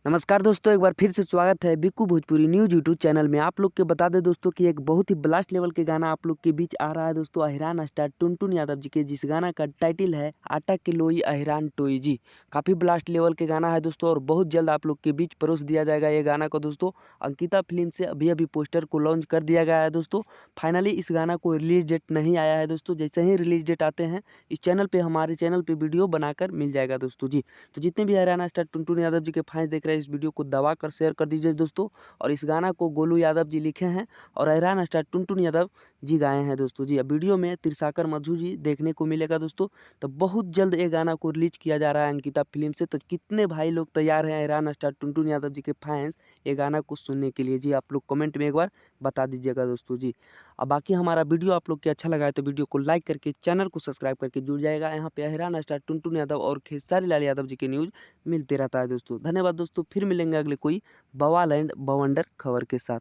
नमस्कार दोस्तों, एक बार फिर से स्वागत है Bikku Bhojpuri news YouTube channel में। आप लोग के बता दें दोस्तों कि एक बहुत ही ब्लास्ट लेवल के गाना आप लोग के बीच आ रहा है दोस्तों, अहिरान स्टार टुनटुन यादव जी के, जिस गाना का टाइटल है आटा के लोई अहिरान टोई जी। काफ़ी ब्लास्ट लेवल के गाना है दोस्तों और बहुत जल्द आप लोग के बीच परोस दिया जाएगा ये गाना को दोस्तों। अंकिता फिल्म से अभी पोस्टर को लॉन्च कर दिया गया है दोस्तों। फाइनली इस गाना को रिलीज डेट नहीं आया है दोस्तों, जैसे ही रिलीज डेट आते हैं इस चैनल पर, हमारे चैनल पर वीडियो बनाकर मिल जाएगा दोस्तों जी। तो जितने भी अहिरान स्टार टुनटुन यादव जी के फैंस देख रहे हैं, इस वीडियो को दबा कर शेयर कर दीजिए दोस्तों। और इस गाना को गोलू यादव जी लिखे हैं और अहिरान स्टार टुनटुन यादव जी गाए हैं दोस्तों जी। अब वीडियो में तिरसाकर मधु जी देखने को मिलेगा दोस्तों। तो बहुत जल्द ये गाना को रिलीज किया जा रहा है अंकिता फिल्म से। तो कितने भाई लोग तैयार हैं अहिरान स्टार टुनटुन यादव जी के फैंस ये गाना को सुनने के लिए जी? आप लोग कमेंट में एक बार बता दीजिएगा दोस्तों जी। अब बाकी हमारा वीडियो आप लोग के अच्छा लगा है तो वीडियो को लाइक करके चैनल को सब्सक्राइब करके जुड़ जाएगा। यहाँ पे अहिरान स्टार टुनटुन यादव और खेसारी लाल यादव जी के न्यूज़ मिलते रहता है दोस्तों। धन्यवाद दोस्तों, फिर मिलेंगे अगले कोई बवाल एंड बवंडर खबर के साथ।